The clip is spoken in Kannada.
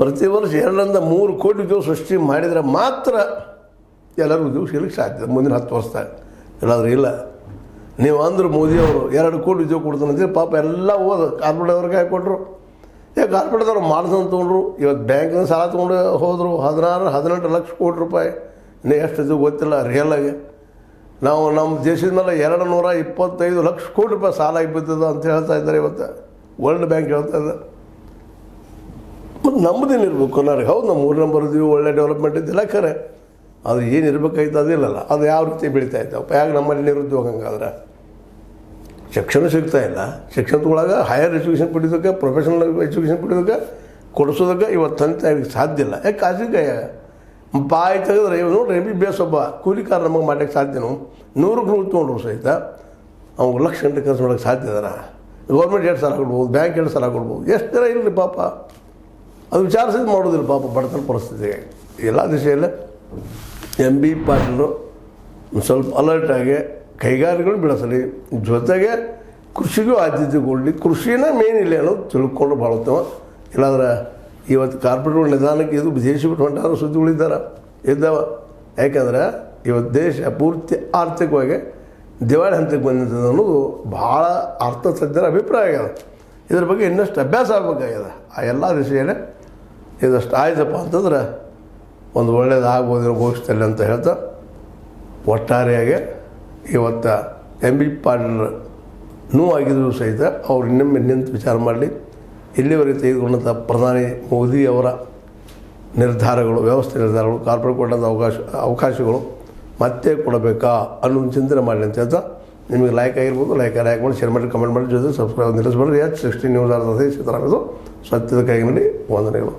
ಪ್ರತಿ ವರ್ಷ 2-3 ಕೋಟಿ ಉದ್ಯೋಗ ಸೃಷ್ಟಿ ಮಾಡಿದರೆ ಮಾತ್ರ ಎಲ್ಲರೂ ಉದ್ಯೋಗ ಸಿಗಲಿಕ್ಕೆ ಸಾಧ್ಯ ಮುಂದಿನ 10 ವರ್ಷದಾಗ. ಇಲ್ಲಾಂದ್ರೆ ಇಲ್ಲ. ನೀವು ಅಂದ್ರೆ ಮೋದಿಯವರು 2 ಕೋಟಿ ಉದ್ಯೋಗ ಕೊಡ್ತಾನಂತೀರಿ, ಪಾಪ ಎಲ್ಲ ಹೋದ ಕಾರ್ಪೊರೇಟ್ದವ್ರಿಗೆ ಹಾಕಿ ಕೊಟ್ಟರು. ಕಾರ್ಪೊರೇಟ್ದವ್ರು ಮಾಡ್ಸಂತ ತೊಗೊಂಡ್ರು. ಇವತ್ತು ಬ್ಯಾಂಕಿನ ಸಾಲ ತೊಗೊಂಡು ಹೋದರು 16-18 ಲಕ್ಷ ಕೋಟಿ ರೂಪಾಯಿ. ಇನ್ನೂ ಎಷ್ಟು ಇದು ಗೊತ್ತಿಲ್ಲ ರಿಯಲಾಗಿ. ನಾವು ನಮ್ಮ ದೇಶದ ಮೇಲೆ 225 ಲಕ್ಷ ಕೋಟಿ ರೂಪಾಯಿ ಸಾಲ ಆಗಿಬಿಡ್ತದ ಅಂತ ಹೇಳ್ತಾ ಇದ್ದಾರೆ ಇವತ್ತು ವರ್ಲ್ಡ್ ಬ್ಯಾಂಕ್ ಹೇಳ್ತಾ ಇದೆ. ಮತ್ತು ನಮ್ಮದೇನು ಇರಬೇಕು ನನಗೆ, ಹೌದು ನಮ್ಮ 3 ನಂಬರ್ ಇದೀವಿ, ಒಳ್ಳೆ ಡೆವಲಪ್ಮೆಂಟ್ ಇದ್ದಿಲ್ಲ ಖರೆ. ಅದು ಏನು ಇರಬೇಕಾಯ್ತು ಅದಿಲ್ಲಲ್ಲ, ಅದು ಯಾವ ರೀತಿ ಬೆಳೀತಾ ಇದ್ದಾವೆ. ಯಾಕೆ ನಮ್ಮಲ್ಲಿ ನಿರುದ್ಯೋಗ ಹಂಗಾದ್ರೆ ಶಿಕ್ಷಣ ಸಿಗ್ತಾ ಇಲ್ಲ. ಶಿಕ್ಷಣದೊಳಗೆ ಹೈಯರ್ ಎಜುಕೇಷನ್ ಪಡಿಯೋದಕ್ಕೆ, ಪ್ರೊಫೆಷನಲ್ ಎಜುಕೇಷನ್ ಪಡಿಯೋದಕ್ಕೆ, ಕೊಡಿಸೋದಕ್ಕೆ ಇವತ್ತು ತಂದೆ ಸಾಧ್ಯ ಇಲ್ಲ. ಯಾಕೆ ಖಾಸಗಿ ಬಾಯಿ ತೆಗೆದ್ರೆ ಇವ್ ನೋಡ್ರಿ MBBS ಒಬ್ಬ ಕೂಲಿಕಾರ ನಮಗೆ ಮಾಡೋಕ್ಕೆ ಸಾಧ್ಯನೋ 100ಕ್ಕೆ 100 ತೊಗೊಂಡ್ರು ಸಹಿತ ಅವ್ಗೆ ಲಕ್ಷ ಗಂಟೆ ಕೆಲಸ ಮಾಡೋಕ್ಕೆ ಸಾಧ್ಯ ಇದರ. ಗೌರ್ಮೆಂಟ್ 2 ಸಾಲ ಕೊಡ್ಬೋದು, ಬ್ಯಾಂಕ್ 2 ಸಾಲ ಕೊಡ್ಬೋದು. ಎಷ್ಟು ಜನ ಇರಲಿ ಪಾಪ ಅದು ವಿಚಾರಿಸಿದ್ದು ಮಾಡೋದಿಲ್ಲ ಪಾಪ ಬಡತನ ಪರಿಸ್ಥಿತಿಗೆ. ಎಲ್ಲ ದಿಶೆಯಲ್ಲೇ MB ಪಾಟೀಲರು ಸ್ವಲ್ಪ ಅಲರ್ಟಾಗಿ ಕೈಗಾರಿಕೆಗಳು ಬೆಳೆಸಲಿ, ಜೊತೆಗೆ ಕೃಷಿಗೂ ಆದ್ಯತೆ ಕೊಡಲಿ. ಕೃಷಿನೇ ಮೇನ್ ಇಲ್ಲ ಅನ್ನೋದು ತಿಳ್ಕೊಂಡು ಭಾಳ ಉತ್ತಮ. ಇಲ್ಲಾಂದ್ರೆ ಇವತ್ತು ಕಾರ್ಪೊರೇಟ್ಗಳು ನಿಧಾನಕ್ಕೆ ಇದು ದೇಶ ಬಿಟ್ಟು ಹೊಂಟಾದ್ರು ಸುದ್ದಿಗಳಿದ್ದಾರೆ ಇದ್ದಾವ. ಯಾಕೆಂದ್ರೆ ಇವತ್ತು ದೇಶ ಪೂರ್ತಿ ಆರ್ಥಿಕವಾಗಿ ದಿವಾಳಿ ಹಂತಕ್ಕೆ ಬಂದಿರ್ತದೆ ಅನ್ನೋದು ಭಾಳ ಅರ್ಥತಜ್ಞರ ಅಭಿಪ್ರಾಯ ಆಗ್ಯದ. ಇದ್ರ ಬಗ್ಗೆ ಇನ್ನಷ್ಟು ಅಭ್ಯಾಸ ಆಗಬೇಕಾಗ್ಯದ. ಆ ಎಲ್ಲ ದಿಶೆಯಲ್ಲೇ ಇದಷ್ಟು ಆಯ್ತಪ್ಪ ಅಂತಂದ್ರೆ ಒಂದು ಒಳ್ಳೇದಾಗ್ಬೋದು ಭವಿಷ್ಯದಲ್ಲಿ ಅಂತ ಹೇಳ್ತಾ, ಒಟ್ಟಾರೆಯಾಗಿ ಇವತ್ತು MB ಪಾಟೀಲ್ ನೋವಾಗಿದ್ರು ಸಹಿತ ಅವ್ರು ಇನ್ನೊಮ್ಮೆ ನಿಂತು ವಿಚಾರ ಮಾಡಲಿ. ಇಲ್ಲಿವರೆಗೆ ತೆಗೆದುಕೊಂಡಂಥ ಪ್ರಧಾನಿ ಮೋದಿಯವರ ನಿರ್ಧಾರಗಳು, ವ್ಯವಸ್ಥೆ ನಿರ್ಧಾರಗಳು, ಕಾರ್ಪೊರೇಟ್ ಕೊಟ್ಟಂಥ ಅವಕಾಶಗಳು ಮತ್ತೆ ಕೊಡಬೇಕಾ ಅನ್ನೋದು ಚಿಂತನೆ ಮಾಡಲಿ ಅಂತ ಹೇಳ್ತಾ, ನಿಮಗೆ ಲೈಕ್ ಆಗಿರ್ಬೋದು, ಲೈಕ್ ಮಾಡಿ, ಶೇರ್ ಮಾಡಿ, ಕಮೆಂಟ್ ಮಾಡಿ, ಜೊತೆ ಸಬ್ಸ್ಕ್ರೈಬ್ ನಿಲ್ಲಿಸ್ಬೇಡ್ರಿ. H16 ನ್ಯೂಸ್ ಸೀತಾರಾಮದು ಸತ್ಯದ ಕೈಗಿನಲ್ಲಿ ವಂದನೆಗಳು.